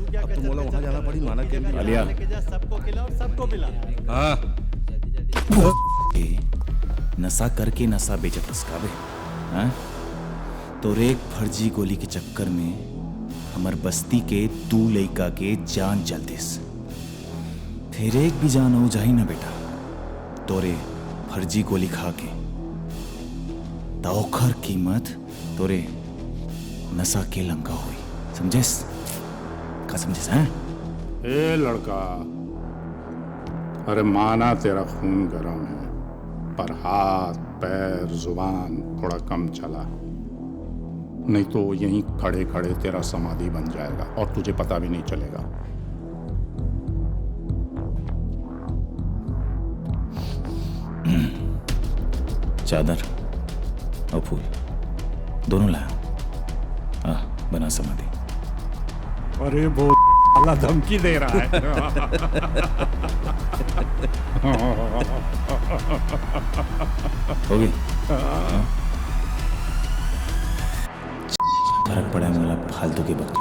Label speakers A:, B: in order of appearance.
A: अब तुम बोला वहां जाना पड़ी माना के
B: आलिया
C: सबको खिला और सबको पिला।
A: हाँ
B: नशा करके नशा बेचत का बे हाँ? तो एक फर्जी गोली के चक्कर में हमर बस्ती के तू लइका के जान चल दिस। फिर एक भी जान हो जाही ना बेटा तोरे फर्जी गोली खा के तो ओखर कीमत तोरे नशा के लंका हुई। समझेस का समझेस हैं?
D: ए लड़का, अरे माना तेरा खून गर्म है पर हाथ पैर जुबान थोड़ा कम चला, नहीं तो यहीं खड़े खड़े तेरा समाधि बन जाएगा और तुझे पता भी नहीं चलेगा।
B: चादर और फूल दोनों लाया। बना समाधि।
D: अरे वो अल्लाह धमकी दे रहा है।
B: होगी फर्क पड़ा है मतलब फालतू के वक्त।